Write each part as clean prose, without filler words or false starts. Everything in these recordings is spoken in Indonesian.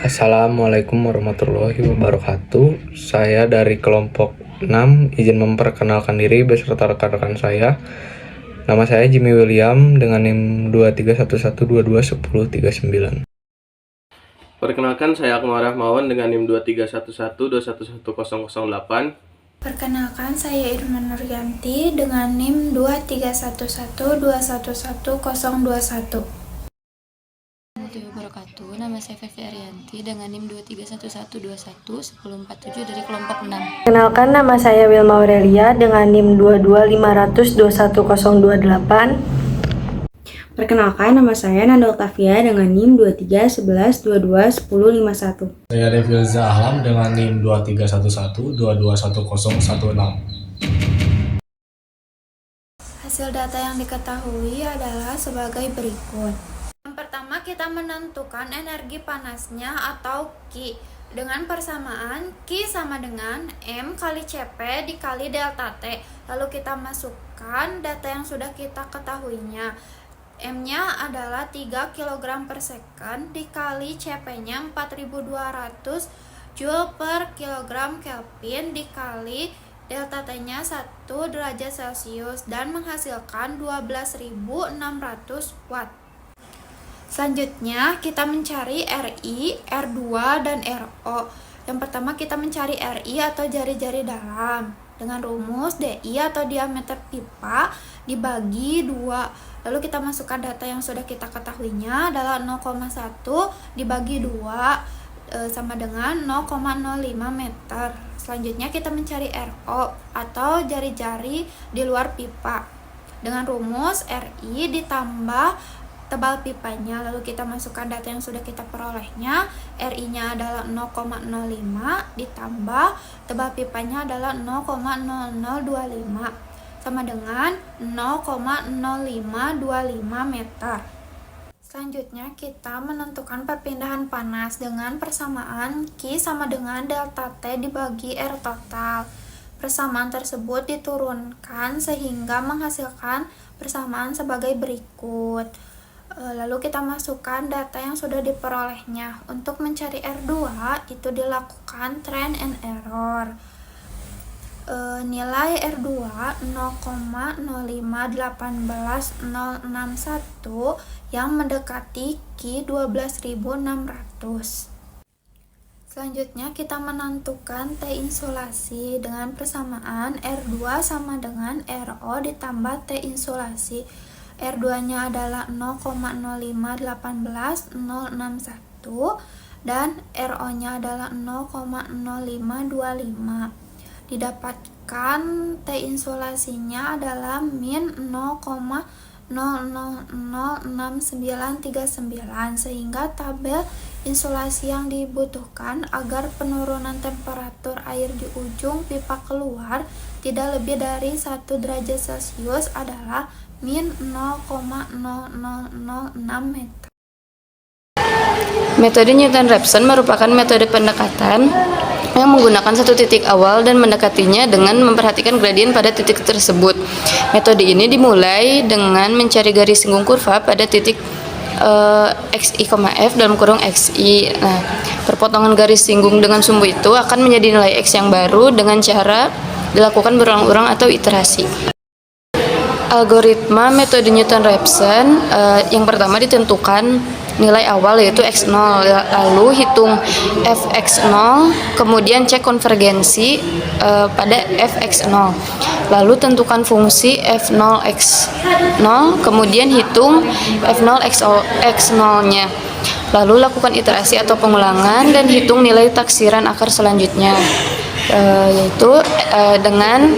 Assalamualaikum warahmatullahi wabarakatuh. Saya dari kelompok 6 izin memperkenalkan diri beserta rekan-rekan saya. Nama saya Jimmy William dengan NIM 2311221039. Perkenalkan, saya Akmal Rahmawan dengan NIM 2311211008. Perkenalkan, saya Irma Nuryanti dengan NIM 2311211021. Wabarakatuh. Nama saya Fevi Arianti dengan NIM 2311211047 dari kelompok 6. Kenalkan, nama saya Wilma Aurelia dengan NIM 22500 21028. Perkenalkan, nama saya Nanda Oktavia dengan NIM 2311221051. Saya Devilza Ahlam dengan NIM 2311221016. Hasil data yang diketahui adalah sebagai berikut. Yang pertama, kita menentukan energi panasnya atau Q dengan persamaan Q sama dengan M kali Cp dikali delta T. Lalu kita masukkan data yang sudah kita ketahuinya. M-nya adalah 3 kg per second dikali Cp-nya 4200 Joule per kilogram Kelvin dikali delta T-nya 1 derajat Celcius dan menghasilkan 12.600 watt. Selanjutnya kita mencari RI, R2, dan RO. Yang pertama kita mencari RI atau jari-jari dalam dengan rumus DI atau diameter pipa dibagi 2. Lalu kita masukkan data yang sudah kita ketahuinya adalah 0,1 dibagi 2 sama dengan 0,05 meter. Selanjutnya kita mencari RO atau jari-jari di luar pipa dengan rumus RI ditambah tebal pipanya. Lalu kita masukkan data yang sudah kita perolehnya. RI-nya adalah 0,05 ditambah tebal pipanya adalah 0,0025 sama dengan 0,0525 meter. Selanjutnya kita menentukan perpindahan panas dengan persamaan Q sama dengan delta T dibagi R total. Persamaan tersebut diturunkan sehingga menghasilkan persamaan sebagai berikut. Lalu kita masukkan data yang sudah diperolehnya. Untuk mencari R2 itu dilakukan trial and error. Nilai R2 0,0581061 yang mendekati Q 12.600. Selanjutnya kita menentukan T insulasi dengan persamaan R2 sama dengan RO ditambah T insulasi. R2-nya adalah 0,0581061 dan RO-nya adalah 0,0525. Didapatkan T insulasinya adalah min 0,006939 sehingga tabel insulasi yang dibutuhkan agar penurunan temperatur air di ujung pipa keluar tidak lebih dari 1 derajat Celcius adalah min 0,0006 meter. Metode Newton-Raphson merupakan metode pendekatan yang menggunakan satu titik awal dan mendekatinya dengan memperhatikan gradien pada titik tersebut. Metode ini dimulai dengan mencari garis singgung kurva pada titik xi, f dalam kurung xi. Nah, perpotongan garis singgung dengan sumbu itu akan menjadi nilai x yang baru dengan cara dilakukan berulang-ulang atau iterasi. Algoritma metode Newton-Raphson yang pertama ditentukan nilai awal yaitu x0, lalu hitung fx0, kemudian cek konvergensi pada fx0, lalu tentukan fungsi f0x0, kemudian hitung f0x0-nya, lalu lakukan iterasi atau pengulangan dan hitung nilai taksiran akar selanjutnya, yaitu dengan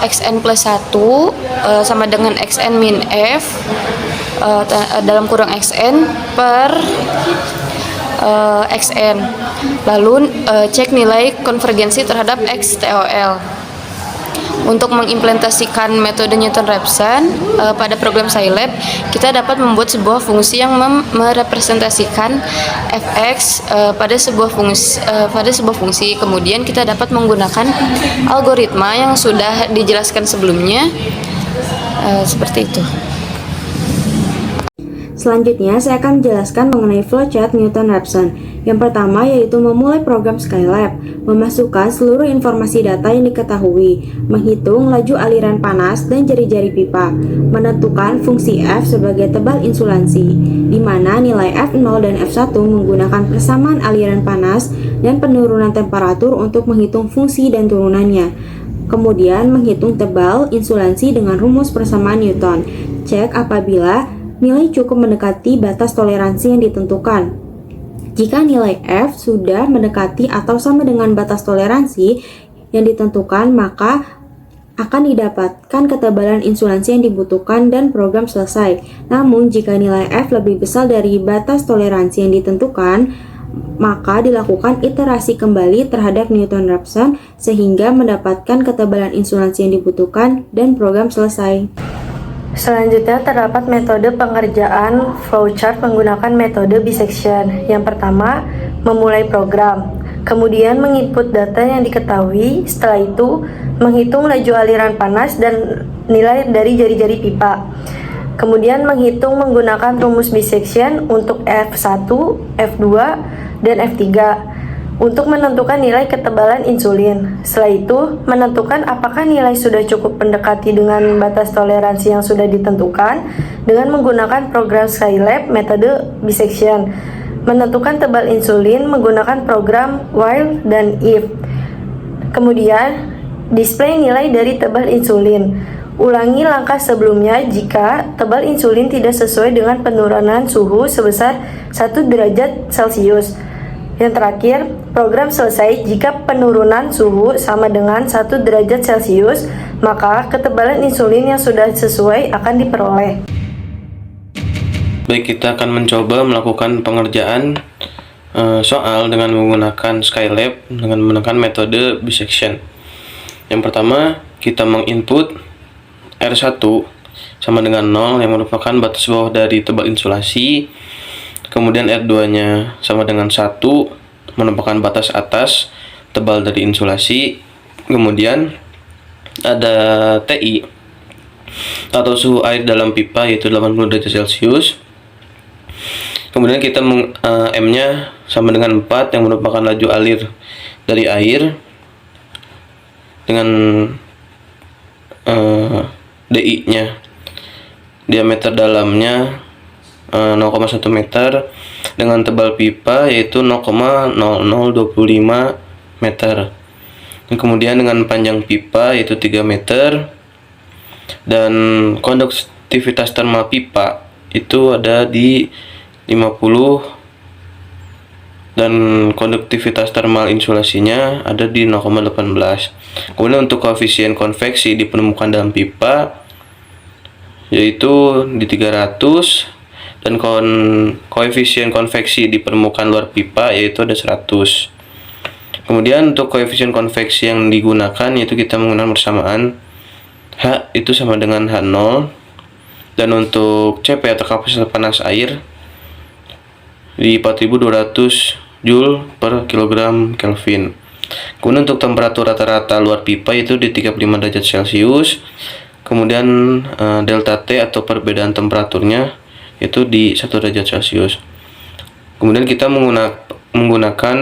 xn plus 1 sama dengan xn min f dalam kurung xn per xn, lalu cek nilai konvergensi terhadap xTOL. Untuk mengimplementasikan metode Newton-Raphson pada program Scilab, kita dapat membuat sebuah fungsi yang merepresentasikan fx pada sebuah fungsi. Kemudian kita dapat menggunakan algoritma yang sudah dijelaskan sebelumnya, seperti itu. Selanjutnya, saya akan menjelaskan mengenai flowchart Newton-Raphson. Yang pertama yaitu memulai program Skylab, memasukkan seluruh informasi data yang diketahui, menghitung laju aliran panas dan jari-jari pipa, menentukan fungsi F sebagai tebal insulansi, di mana nilai F0 dan F1 menggunakan persamaan aliran panas dan penurunan temperatur untuk menghitung fungsi dan turunannya. Kemudian menghitung tebal insulansi dengan rumus persamaan Newton. Cek apabila nilai cukup mendekati batas toleransi yang ditentukan. Jika nilai F sudah mendekati atau sama dengan batas toleransi yang ditentukan, maka akan didapatkan ketebalan insulansi yang dibutuhkan dan program selesai. Namun, jika nilai F lebih besar dari batas toleransi yang ditentukan, maka dilakukan iterasi kembali terhadap Newton-Raphson sehingga mendapatkan ketebalan insulansi yang dibutuhkan dan program selesai. Selanjutnya terdapat metode pengerjaan flowchart menggunakan metode bisection. Yang pertama, memulai program. Kemudian menginput data yang diketahui, setelah itu menghitung laju aliran panas dan nilai dari jari-jari pipa. Kemudian menghitung menggunakan rumus bisection untuk F1, F2, dan F3 untuk menentukan nilai ketebalan insulin. Setelah itu, menentukan apakah nilai sudah cukup mendekati dengan batas toleransi yang sudah ditentukan dengan menggunakan program Skylab metode bisection. Menentukan tebal insulin menggunakan program while dan if. Kemudian, display nilai dari tebal insulin. Ulangi langkah sebelumnya jika tebal insulin tidak sesuai dengan penurunan suhu sebesar 1 derajat Celcius. Yang terakhir, program selesai jika penurunan suhu sama dengan 1 derajat Celcius, maka ketebalan insulin yang sudah sesuai akan diperoleh. Baik, kita akan mencoba melakukan pengerjaan soal dengan menggunakan Skylab dengan menggunakan metode bisection. Yang pertama, kita menginput R1 sama dengan 0 yang merupakan batas bawah dari tebal insulasi. Kemudian R2-nya sama dengan 1 merupakan batas atas tebal dari insulasi. Kemudian ada TI atau suhu air dalam pipa yaitu 80 derajat Celcius. Kemudian kita M-nya sama dengan 4 yang merupakan laju alir dari air dengan DI-nya diameter dalamnya 0,1 meter dengan tebal pipa yaitu 0,0025 meter. Dan kemudian dengan panjang pipa yaitu 3 meter dan konduktivitas termal pipa itu ada di 50 dan konduktivitas termal insulasinya ada di 0,18. Kemudian untuk koefisien konveksi dipertemukan dalam pipa yaitu di 300 dan koefisien konveksi di permukaan luar pipa yaitu ada 100. Kemudian untuk koefisien konveksi yang digunakan yaitu kita menggunakan persamaan H itu sama dengan H0 dan untuk CP atau kapasitas panas air di 4200 Joule per kilogram Kelvin. Kemudian untuk temperatur rata-rata luar pipa itu di 35 derajat Celcius. Kemudian delta T atau perbedaan temperaturnya itu di 1 derajat Celcius. Kemudian kita menggunakan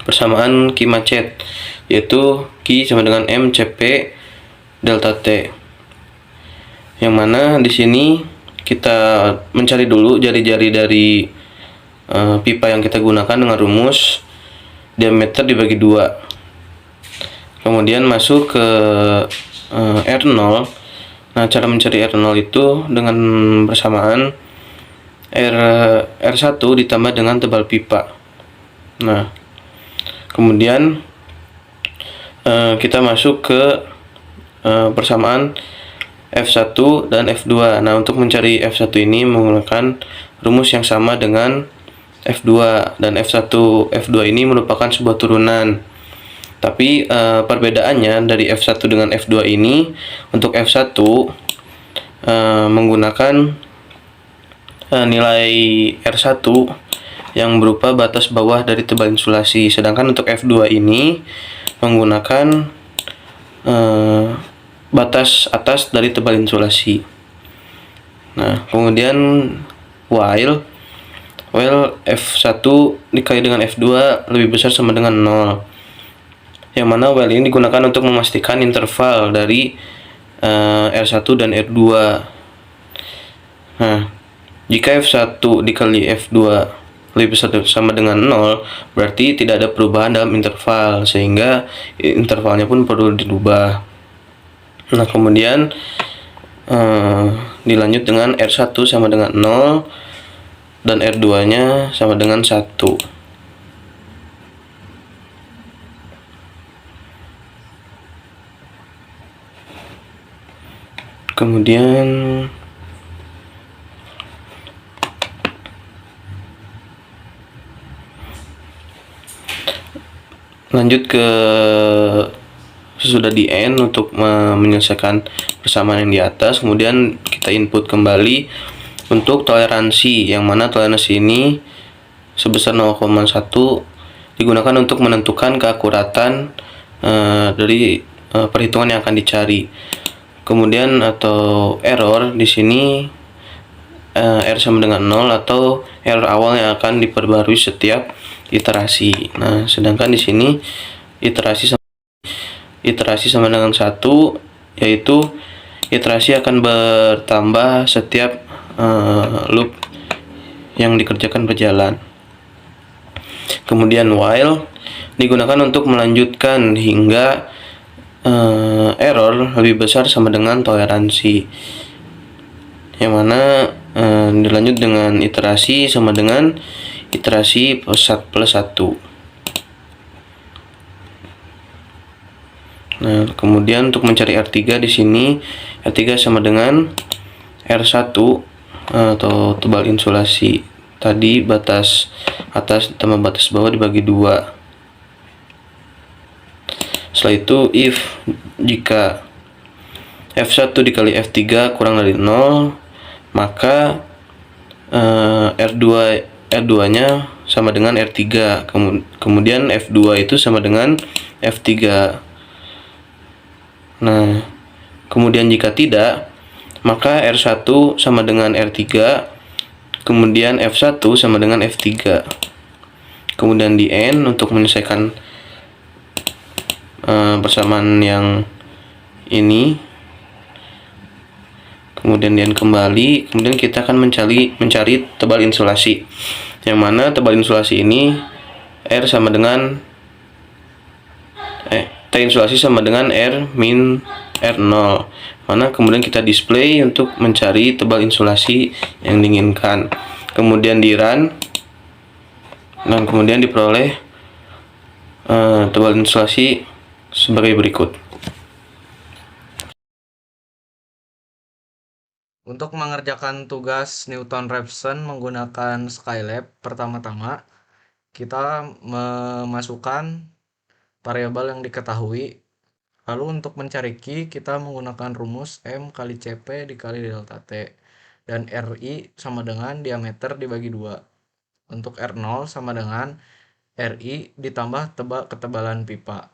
persamaan Q macet yaitu Q sama dengan M CP delta T. Yang mana di sini kita mencari dulu jari-jari dari pipa yang kita gunakan dengan rumus diameter dibagi 2. Kemudian masuk ke R0. Nah, cara mencari R0 itu dengan persamaan R1 ditambah dengan tebal pipa. Nah, kemudian kita masuk ke persamaan F1 dan F2. Nah, untuk mencari F1 ini menggunakan rumus yang sama dengan F2 dan F1. F2 ini merupakan sebuah turunan. Tapi perbedaannya dari F1 dengan F2 ini, untuk F1 menggunakan nilai R1 yang berupa batas bawah dari tebal insulasi. Sedangkan untuk F2 ini menggunakan batas atas dari tebal insulasi. Nah, kemudian while F1 dikali dengan F2 lebih besar sama dengan 0. Yang mana while ini digunakan untuk memastikan interval dari R1 dan R2. Nah, jika F1 dikali F2 lebih besar sama dengan 0, berarti tidak ada perubahan dalam interval, sehingga intervalnya pun perlu dirubah. Nah, kemudian dilanjut dengan R1 sama dengan 0 dan R2 nya sama dengan 1. Kemudian lanjut ke sesudah di end untuk menyelesaikan persamaan yang di atas. Kemudian kita input kembali untuk toleransi, yang mana toleransi ini sebesar 0,1 digunakan untuk menentukan keakuratan dari perhitungan yang akan dicari. Kemudian atau error di sini R sama dengan 0 atau error awal yang akan diperbarui setiap iterasi. Nah, sedangkan di sini iterasi sama dengan 1, yaitu iterasi akan bertambah setiap loop yang dikerjakan berjalan. Kemudian while digunakan untuk melanjutkan hingga error lebih besar sama dengan toleransi, yang mana dilanjut dengan iterasi sama dengan iterasi plus 1. Nah, kemudian untuk mencari R3 di sini, R3 sama dengan R1 atau tebal insulasi tadi, batas atas tambah batas bawah dibagi 2. Setelah itu if jika F1 dikali F3 kurang dari 0, maka R2 nya sama dengan R3, kemudian F2 itu sama dengan F3. Nah, kemudian jika tidak, maka R1 sama dengan R3, kemudian F1 sama dengan F3. Kemudian di end untuk menyelesaikan persamaan yang ini. Kemudian di end kembali, kemudian kita akan mencari tebal insulasi, yang mana tebal insulasi ini R sama dengan T insulasi sama dengan R min R0, mana kemudian kita display untuk mencari tebal insulasi yang diinginkan. Kemudian di run, dan kemudian diperoleh tebal insulasi sebagai berikut. Untuk mengerjakan tugas Newton-Raphson menggunakan Skylab, pertama-tama kita memasukkan variabel yang diketahui. Lalu untuk mencari Q, kita menggunakan rumus M kali CP dikali delta T. Dan RI sama dengan diameter dibagi 2. Untuk R0 sama dengan RI ditambah ketebalan pipa.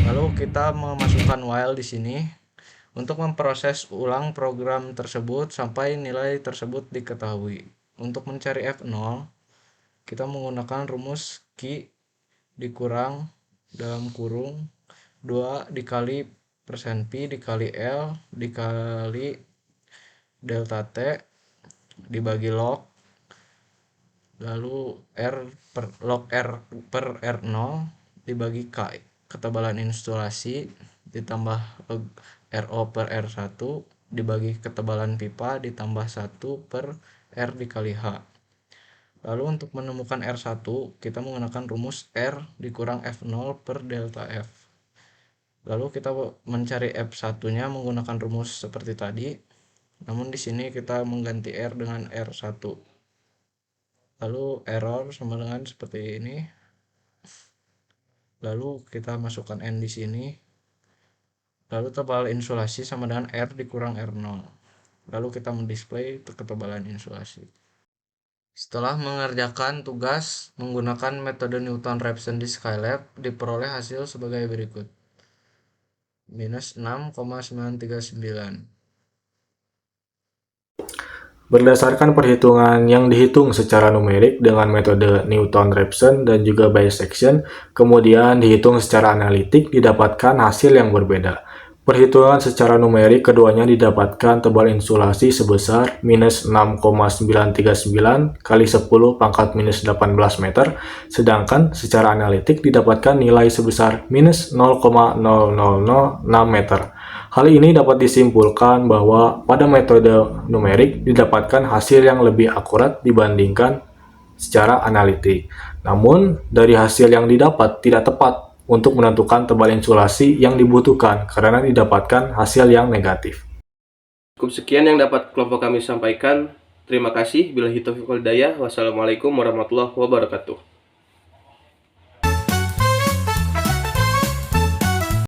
Lalu kita memasukkan while di sini untuk memproses ulang program tersebut sampai nilai tersebut diketahui. Untuk mencari F0, kita menggunakan rumus Q dikurang dalam kurung 2 dikali persen Pi dikali L dikali delta T dibagi log, lalu log R per R0 dibagi K, ketebalan insulasi, ditambah log RO per R1 dibagi ketebalan pipa ditambah 1 per R dikali H. Lalu untuk menemukan R1, kita menggunakan rumus R dikurang F0 per delta F. Lalu kita mencari F1-nya menggunakan rumus seperti tadi. Namun di sini kita mengganti R dengan R1. Lalu error sama dengan seperti ini. Lalu kita masukkan N di sini. Lalu tebal insulasi sama dengan R dikurang R0. Lalu kita mendisplay ketebalan insulasi. Setelah mengerjakan tugas menggunakan metode Newton-Raphson di Skylab, diperoleh hasil sebagai berikut. Minus 6,939. Berdasarkan perhitungan yang dihitung secara numerik dengan metode Newton-Raphson dan juga bisection, kemudian dihitung secara analitik, didapatkan hasil yang berbeda. Perhitungan secara numerik keduanya didapatkan tebal insulasi sebesar minus 6,939 kali 10 pangkat minus 18 meter, sedangkan secara analitik didapatkan nilai sebesar minus 0,0006 meter. Hal ini dapat disimpulkan bahwa pada metode numerik didapatkan hasil yang lebih akurat dibandingkan secara analitik. Namun, dari hasil yang didapat tidak tepat untuk menentukan tebal insulasi yang dibutuhkan karena didapatkan hasil yang negatif. Cukup sekian yang dapat kelompok kami sampaikan. Terima kasih. Billahi taufiq wal hidayah. Wassalamualaikum warahmatullahi wabarakatuh.